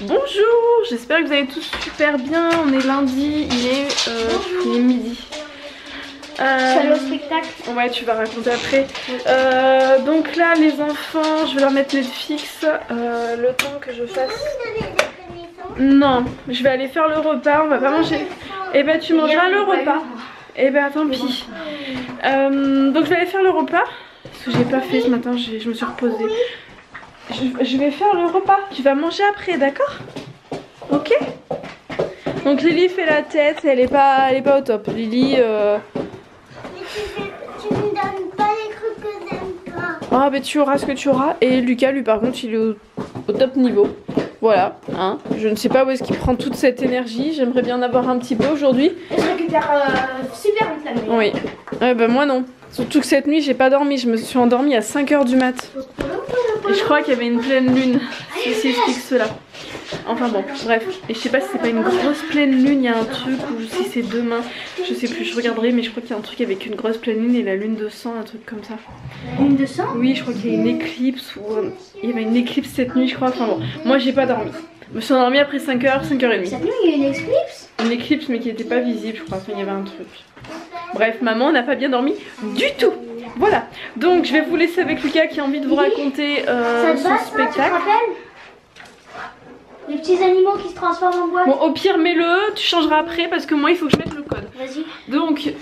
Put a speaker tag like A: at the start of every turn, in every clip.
A: Bonjour, j'espère que vous allez tous super bien. On est lundi, il est midi.
B: Tu vas aller au spectacle?
A: Ouais, tu vas raconter après. Donc là, les enfants, je vais leur mettre Netflix le temps que je fasse. Non, je vais aller faire le repas, on va pas manger. Et bah tu mangeras le repas. Et bah tant pis. Donc je vais aller faire le repas. Parce que j'ai pas fait ce matin, je me suis reposée. Je vais faire le repas. Tu vas manger après, d'accord? Ok. Donc Lily fait la tête, elle est pas au top. Lily.
B: Mais tu me donnes pas les trucs que j'aime pas.
A: Ah bah tu auras ce que tu auras. Et Lucas, lui par contre, il est au top niveau. Voilà, hein. Je ne sais pas où est-ce qu'il prend toute cette énergie. J'aimerais bien en avoir un petit peu aujourd'hui.
B: Je récupère super vite la nuit.
A: Oui. Ouais, bah moi non. Surtout que cette nuit, j'ai pas dormi. Je me suis endormie à 5 h du mat. Et je crois qu'il y avait une pleine lune. Ceci explique cela. Enfin bon, bref. Et je sais pas si c'est pas une grosse pleine lune, il y a un truc, ou si c'est demain. Je sais plus, je regarderai, mais je crois qu'il y a un truc avec une grosse pleine lune et la lune de sang, un truc comme ça.
B: La lune de sang?
A: Oui, je crois qu'il y a une éclipse, ou il y avait une éclipse cette nuit, je crois. Enfin bon, moi j'ai pas dormi. Je me suis endormie après 5 h, 5 h 30.
B: Cette nuit, il y a une éclipse?
A: Une éclipse, mais qui était pas visible, je crois. Enfin, il y avait un truc. Bref, maman n'a pas bien dormi du tout. Voilà, donc je vais vous laisser avec Lucas qui a envie de vous raconter son spectacle.
B: Tu te rappelles? Les petits animaux qui se transforment en boîte.
A: Bon, au pire, mets-le, tu changeras après parce que moi il faut que je mette le code.
B: Vas-y.
A: Donc,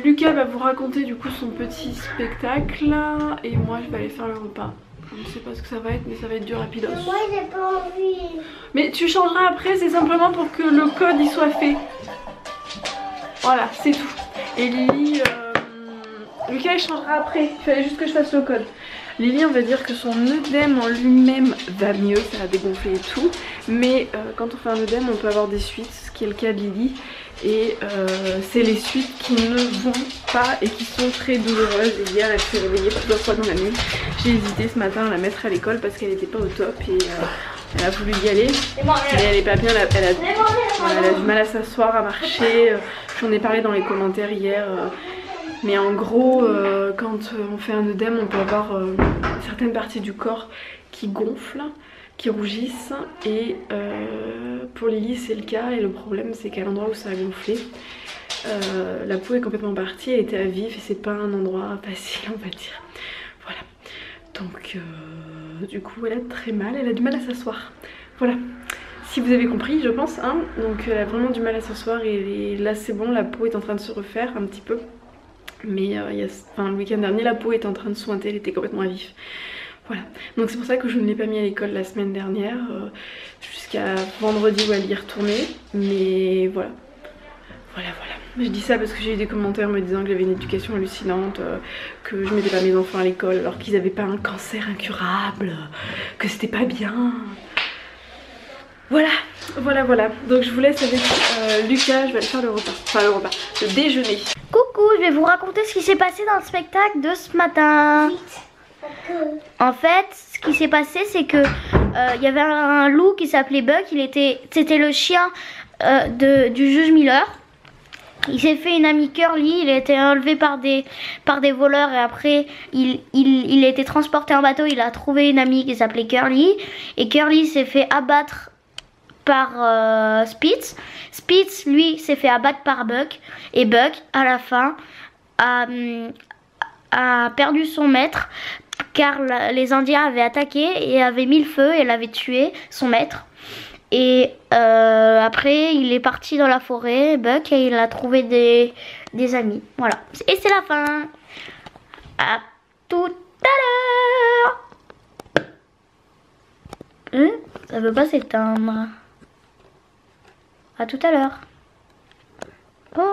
A: Lucas va vous raconter du coup son petit spectacle et moi je vais aller faire le repas. Je ne sais pas ce que ça va être, mais ça va être du rapidos.
B: Moi, j'ai pas envie.
A: Mais tu changeras après, c'est simplement pour que le code il soit fait. Voilà, c'est tout. Et Lily, Lucas il changera après, il fallait juste que je fasse le code. Lily, on va dire que son œdème en lui-même va mieux, ça a dégonflé et tout. Mais quand on fait un œdème, on peut avoir des suites, ce qui est le cas de Lily. Et c'est les suites qui ne vont pas et qui sont très douloureuses. Et hier, elle s'est réveillée plusieurs fois dans la nuit. J'ai hésité ce matin à la mettre à l'école parce qu'elle n'était pas au top. Et elle a voulu y aller. Mais elle est pas bien, elle a du mal à s'asseoir, à marcher. J'en ai parlé dans les commentaires hier. Mais en gros, quand on fait un œdème, on peut avoir certaines parties du corps qui gonflent, qui rougissent. Et pour Lily, c'est le cas. Et le problème, c'est qu'à l'endroit où ça a gonflé, la peau est complètement partie. Elle était à vif et c'est pas un endroit facile, on va dire. Voilà. Donc, du coup, elle a très mal. Elle a du mal à s'asseoir. Voilà. Si vous avez compris, je pense. Hein. Donc, elle a vraiment du mal à s'asseoir. Et là, c'est bon. La peau est en train de se refaire un petit peu. Mais le week-end dernier, la peau était en train de sointer, elle était complètement à vif. Voilà, donc c'est pour ça que je ne l'ai pas mis à l'école la semaine dernière, jusqu'à vendredi où elle y est retournée. Mais voilà, voilà. Je dis ça parce que j'ai eu des commentaires me disant que j'avais une éducation hallucinante, que je mettais pas mes enfants à l'école alors qu'ils n'avaient pas un cancer incurable, que c'était pas bien. Voilà. Donc je vous laisse avec Lucas, je vais aller faire le repas. Enfin le repas, le déjeuner.
B: Coucou, je vais vous raconter ce qui s'est passé dans le spectacle de ce matin. En fait, ce qui s'est passé, c'est que il y avait un loup qui s'appelait Buck. C'était le chien du juge Miller. Il s'est fait une amie Curly. Il a été enlevé par des voleurs et après il a été transporté en bateau. Il a trouvé une amie qui s'appelait Curly et Curly s'est fait abattre par Spitz. Spitz, lui, s'est fait abattre par Buck. Et Buck, à la fin, a perdu son maître car les Indiens avaient attaqué et avaient mis le feu et l'avaient tué, son maître. Et après, il est parti dans la forêt, Buck, et il a trouvé des amis. Voilà. Et c'est la fin. À tout à l'heure. Ça veut pas s'éteindre. À tout à l'heure. Oh.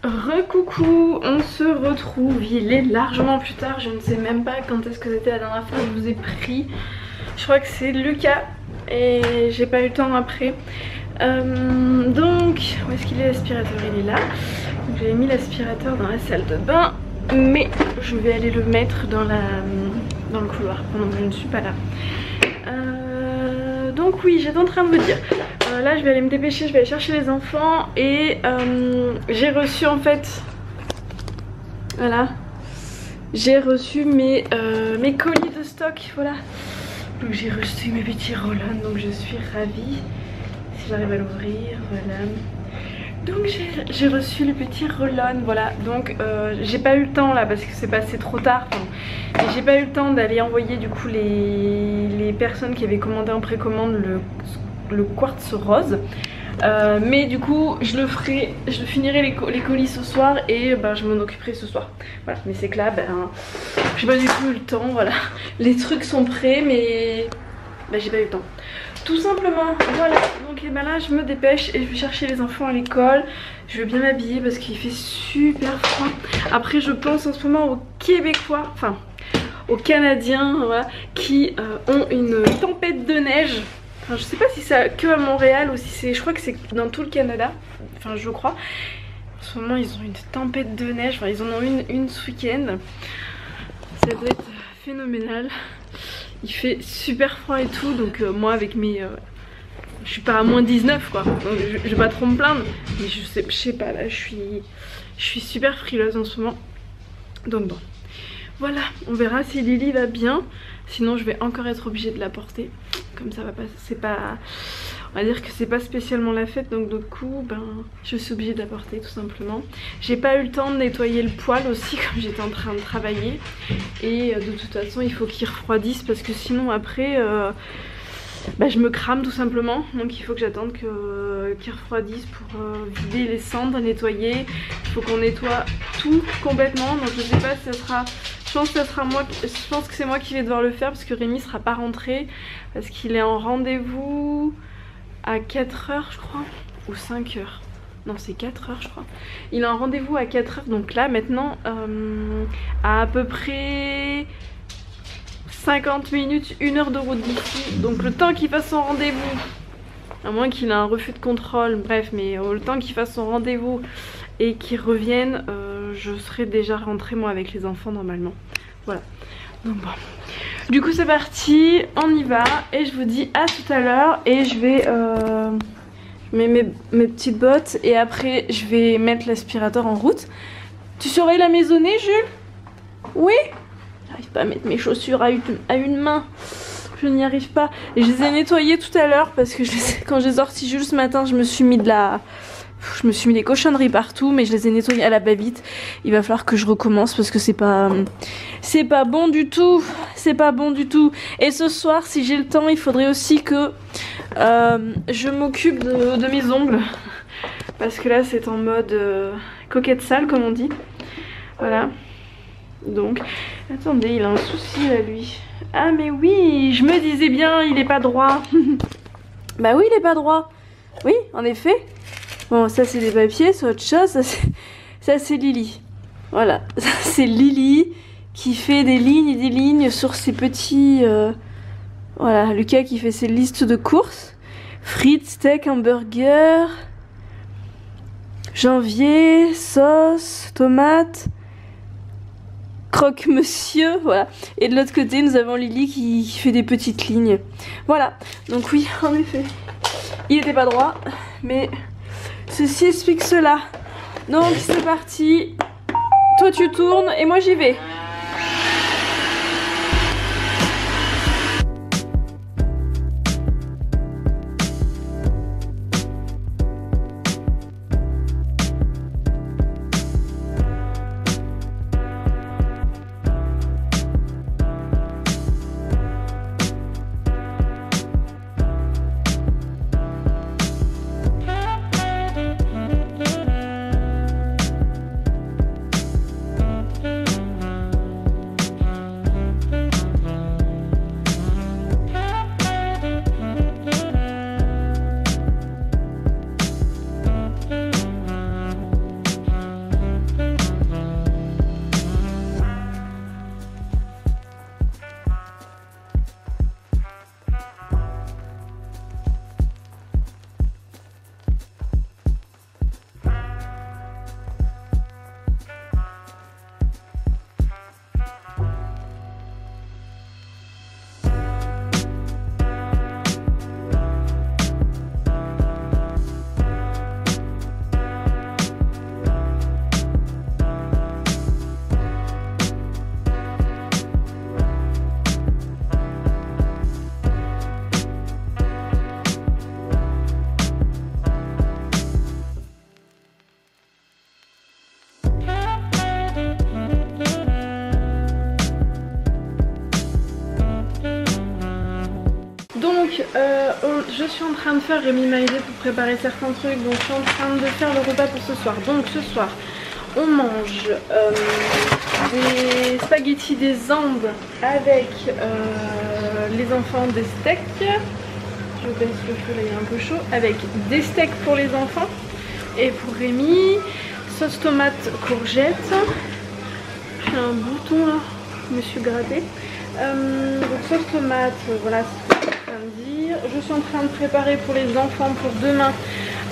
A: Recoucou, on se retrouve, il est largement plus tard, je ne sais même pas quand est-ce que c'était la dernière fois que je vous ai pris. Je crois que c'est Lucas et j'ai pas eu le temps après. Donc, où est-ce qu'il est l'aspirateur? Il est là. Donc j'avais mis l'aspirateur dans la salle de bain, mais je vais aller le mettre dans le couloir pendant que je ne suis pas là. Donc oui, j'étais en train de vous dire, là je vais aller me dépêcher, je vais aller chercher les enfants et j'ai reçu en fait, voilà, j'ai reçu mes colis de stock, voilà. Donc j'ai reçu mes petits roll-on, donc je suis ravie. Si j'arrive à l'ouvrir, voilà. Donc j'ai reçu les petits roll-on, voilà. Donc j'ai pas eu le temps là parce que c'est passé trop tard. Et j'ai pas eu le temps d'aller envoyer du coup les personnes qui avaient commandé en précommande le quartz rose. Mais du coup je le finirai les colis ce soir et je m'en occuperai ce soir. Voilà, mais c'est que là j'ai pas du tout eu le temps, voilà. Les trucs sont prêts mais j'ai pas eu le temps. Tout simplement, voilà. Donc là je me dépêche et je vais chercher les enfants à l'école. Je vais bien m'habiller parce qu'il fait super froid. Après je pense en ce moment aux Québécois, enfin aux Canadiens, voilà, qui ont une tempête de neige. Enfin, je sais pas si c'est que à Montréal ou si c'est, je crois que c'est dans tout le Canada, enfin je crois. En ce moment ils ont une tempête de neige, enfin ils en ont une ce week-end. Ça doit être phénoménal. Il fait super froid et tout, donc moi avec mes... je suis pas à moins 19 quoi, donc je vais pas trop me plaindre. Mais je sais pas, là je suis super frileuse en ce moment. Donc bon, voilà, on verra si Lily va bien. Sinon je vais encore être obligée de la porter. Comme ça va pas, c'est pas... On va dire que c'est pas spécialement la fête, donc du coup je suis obligée de la porter tout simplement. J'ai pas eu le temps de nettoyer le poêle aussi comme j'étais en train de travailler. Et de toute façon il faut qu'il refroidisse parce que sinon après je me crame tout simplement. Donc il faut que j'attende qu'il refroidisse pour vider les cendres, nettoyer. Il faut qu'on nettoie tout complètement. Donc je sais pas si ça sera... Je pense que c'est moi qui vais devoir le faire parce que Rémi sera pas rentré parce qu'il est en rendez-vous à 4h je crois, ou 5h. Non c'est 4h je crois. Il a un rendez-vous à 4h, donc là maintenant à peu près 50 minutes, 1 heure de route d'ici. Donc le temps qu'il fasse son rendez-vous, à moins qu'il ait un refus de contrôle, bref, mais le temps qu'il fasse son rendez-vous et qu'il revienne, je serai déjà rentrée moi avec les enfants normalement. Voilà, donc bon. Du coup c'est parti, on y va et je vous dis à tout à l'heure. Et je vais mettre mes petites bottes et après je vais mettre l'aspirateur en route. Tu surveilles la maisonnée Jules? Oui? J'arrive pas à mettre mes chaussures à une main. Je n'y arrive pas. Et je les ai nettoyées tout à l'heure parce que quand j'ai sorti Jules ce matin, je me suis mis des cochonneries partout, mais je les ai nettoyées à la va-vite. Il va falloir que je recommence parce que c'est pas bon du tout. C'est pas bon du tout. Et ce soir, si j'ai le temps, il faudrait aussi que je m'occupe de mes ongles. Parce que là, c'est en mode coquette sale, comme on dit. Voilà. Donc, attendez, il a un souci là, lui. Ah mais oui, je me disais bien, il est pas droit. Bah oui, il est pas droit. Oui, en effet. Bon, ça c'est des papiers, c'est autre chose. Ça c'est Lily. Voilà, ça c'est Lily qui fait des lignes et des lignes sur ses petits... Voilà, Lucas qui fait ses listes de courses. Frites, steak, hamburger. Janvier, sauce, tomate... Croque-monsieur, voilà. Et de l'autre côté, nous avons Lily qui fait des petites lignes. Voilà, donc oui, en effet, il était pas droit, mais ceci explique cela. Donc c'est parti. Toi tu tournes et moi j'y vais. je suis en train de faire, Rémi m'a aidé pour préparer certains trucs, donc je suis en train de faire le repas pour ce soir. Donc ce soir, on mange des spaghettis des Andes avec les enfants, des steaks. Je baisse le feu, là il est un peu chaud. Avec des steaks pour les enfants et pour Rémi, sauce tomate courgette. J'ai un bouton là, je me suis gratté. Donc sauce tomate, voilà ce que je suis en train de dire. Je suis en train de préparer pour les enfants pour demain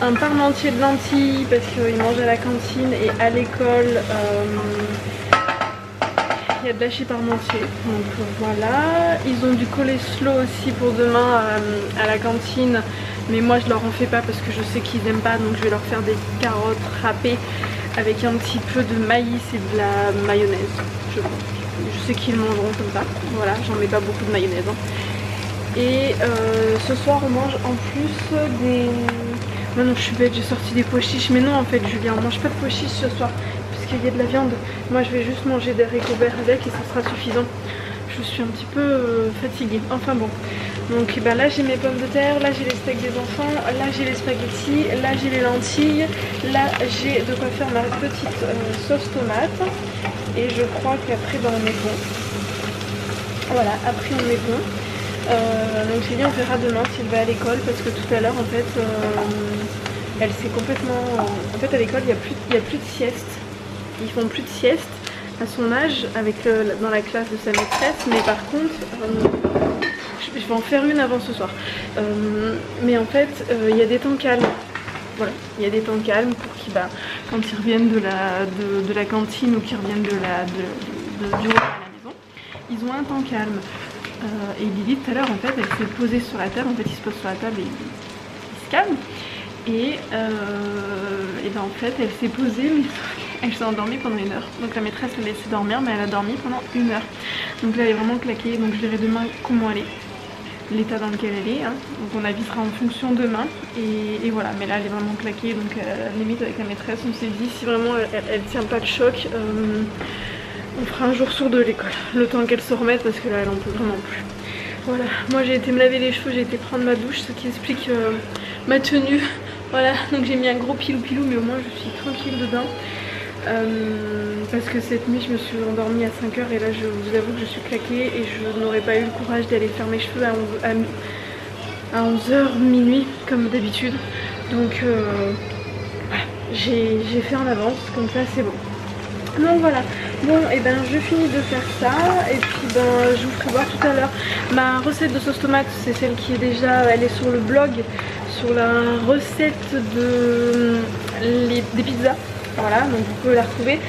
A: un parmentier de lentilles parce qu'ils mangent à la cantine et à l'école il y a de l'hachis parmentier. Donc voilà, ils ont du coleslaw aussi pour demain à la cantine, mais moi je leur en fais pas parce que je sais qu'ils aiment pas, donc je vais leur faire des carottes râpées avec un petit peu de maïs et de la mayonnaise. Je sais qu'ils mangeront comme ça. Voilà, j'en mets pas beaucoup de mayonnaise. Hein. Et ce soir on mange en plus des... Non, non, je suis bête, j'ai sorti des pois chiches. Mais non, en fait, Julien, on mange pas de pois chiches ce soir puisqu'il y a de la viande. Moi, je vais juste manger des haricots verts avec et ça sera suffisant. Je suis un petit peu fatiguée. Enfin bon. Donc ben, là, j'ai mes pommes de terre. Là, j'ai les steaks des enfants. Là, j'ai les spaghettis. Là, j'ai les lentilles. Là, j'ai de quoi faire ma petite sauce tomate. Et je crois qu'après, ben, on est bon. Voilà, après, on est bon. Donc j'ai dit on verra demain s'il va à l'école parce que tout à l'heure en fait elle s'est complètement... En fait à l'école il n'y a plus de sieste. Ils font plus de sieste à son âge avec dans la classe de sa maîtresse, mais par contre je vais en faire une avant ce soir. Mais en fait il y a des temps calmes. Voilà, il y a des temps calmes pour qu'ils, quand ils reviennent de la cantine ou qu'ils reviennent du repas à la maison, ils ont un temps calme. Et Lily tout à l'heure en fait elle s'est posée sur la table, en fait il se pose sur la table et il se calme et ben en fait elle s'est posée mais elle s'est endormie pendant 1 heure. Donc la maîtresse l'a laissée dormir mais elle a dormi pendant 1 heure. Donc là elle est vraiment claquée, donc je verrai demain comment elle est, l'état dans lequel elle est, hein. Donc on avisera en fonction demain et voilà, mais là elle est vraiment claquée, donc à la limite avec la maîtresse on s'est dit si vraiment elle tient pas le choc, on fera un jour sur 2 l'école, le temps qu'elle se remette parce que là elle en peut vraiment plus. Voilà, moi j'ai été me laver les cheveux, j'ai été prendre ma douche, ce qui explique ma tenue. Voilà, donc j'ai mis un gros pilou mais au moins je suis tranquille dedans. Parce que cette nuit je me suis endormie à 5 h et là je vous avoue que je suis claquée et je n'aurais pas eu le courage d'aller faire mes cheveux à 11 h minuit comme d'habitude. Donc voilà, j'ai fait en avance, comme ça c'est bon. Donc voilà, bon et ben je finis de faire ça et puis ben je vous ferai voir tout à l'heure ma recette de sauce tomate, c'est celle qui est déjà, elle est sur le blog, sur la recette des pizzas, voilà, donc vous pouvez la retrouver.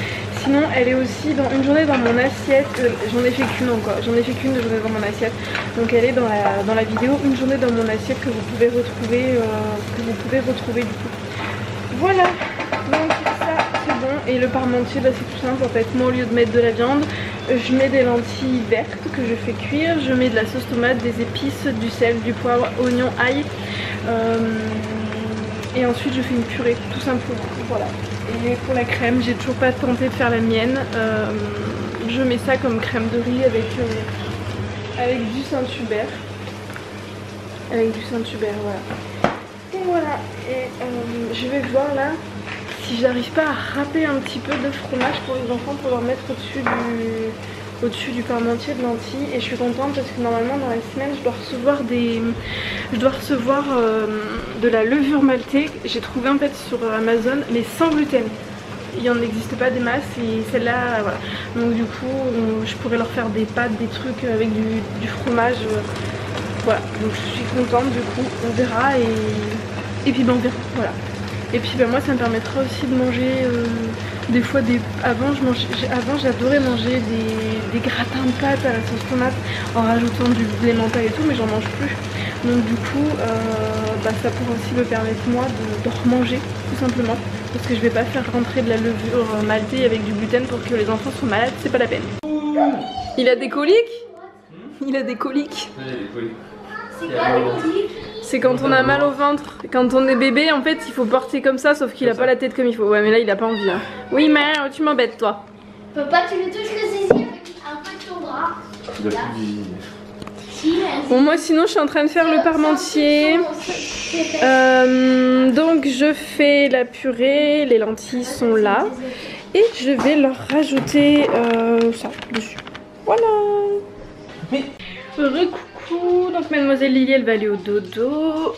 A: Sinon elle est aussi dans une journée dans mon assiette, j'en ai fait qu'une encore, j'en ai fait qu'une de journée dans mon assiette, donc elle est dans la vidéo une journée dans mon assiette que vous pouvez retrouver, du coup. Voilà, donc ça c'est bon. Et le parmentier c'est tout simple en fait, moi au lieu de mettre de la viande, je mets des lentilles vertes que je fais cuire, je mets de la sauce tomate, des épices, du sel, du poivre, oignon, ail, et ensuite je fais une purée tout simplement, voilà. Et pour la crème, j'ai toujours pas tenté de faire la mienne, je mets ça comme crème de riz avec du Saint-Hubert, voilà. Et voilà, et je vais voir là si j'arrive pas à râper un petit peu de fromage pour les enfants pour leur mettre au-dessus du parmentier de lentilles. Et je suis contente parce que normalement dans la semaine je dois recevoir de la levure maltée. J'ai trouvé en fait sur Amazon mais sans gluten. Il n'en existe pas des masses et celle-là voilà. Donc du coup je pourrais leur faire des pâtes, des trucs avec du fromage. Voilà, donc je suis contente, du coup on verra et puis ben on verra, voilà. Et puis ben moi ça me permettra aussi de manger des fois avant j'adorais manger des gratins de pâtes à la sauce tomate en rajoutant du blé mental et tout, mais j'en mange plus. Donc du coup ça pourrait aussi me permettre moi de remanger tout simplement, parce que je vais pas faire rentrer de la levure maltée avec du gluten pour que les enfants soient malades, c'est pas la peine. Il a des coliques? Il a des coliques. C'est quand on a mal au ventre. Quand on est bébé, en fait, il faut porter comme ça, sauf qu'il a pas la tête comme il faut. Ouais, mais là, il a pas envie. Hein. Oui, mais tu m'embêtes, toi.
C: Faut pas que tu le touches le zizi avec un peu de ton bras.
D: Il a plus de zizi.
A: Bon, moi sinon je suis en train de faire le parmentier. Donc je fais la purée, les lentilles sont là. Et je vais leur rajouter ça dessus. Voilà. Coucou. Donc mademoiselle Lily elle va aller au dodo.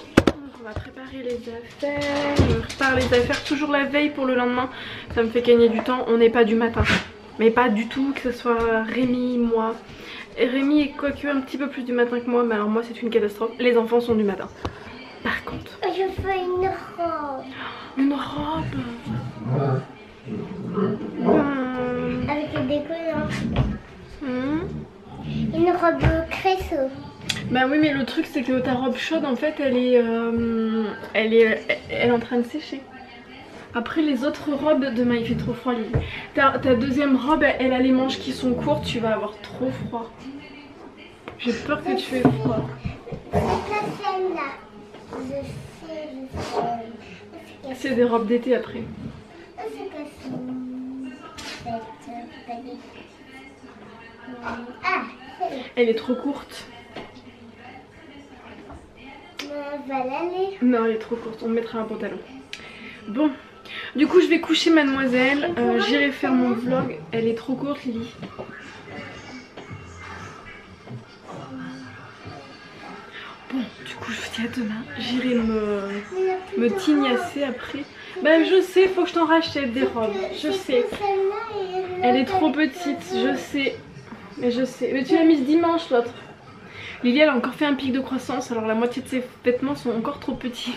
A: On va préparer les affaires. Je prépare les affaires toujours la veille pour le lendemain. Ça me fait gagner du temps. On n'est pas du matin. Mais pas du tout, que ce soit Rémi, moi. Et Rémi est quoique un petit peu plus du matin que moi. Mais alors moi c'est une catastrophe. Les enfants sont du matin. Par contre.
B: Je fais une robe.
A: Une robe.
B: Avec des décollants. Une robe cresseux.
A: Bah oui mais le truc c'est que ta robe chaude en fait elle est en train de sécher. Après les autres robes, demain il fait trop froid Lily. Ta deuxième robe elle a les manches qui sont courtes, tu vas avoir trop froid. J'ai peur que tu aies froid. C'est des robes d'été après. Elle est trop courte. Non, elle est trop courte, on mettra un pantalon. Bon, du coup je vais coucher mademoiselle, j'irai faire mon vlog. Elle est trop courte Lily. Bon, du coup je vous dis à demain. J'irai me tignasser après. Bah je sais, faut que je t'en rachète des robes. Je sais. Elle est trop petite, je sais. Mais je sais. Mais tu l'as mise dimanche l'autre. Lily elle a encore fait un pic de croissance, alors la moitié de ses vêtements sont encore trop petits.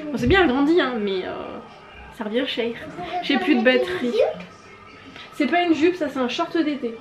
A: Bon, c'est bien, elle grandit hein, mais ça revient cher. J'ai plus de batterie. C'est pas une jupe, ça c'est un short d'été.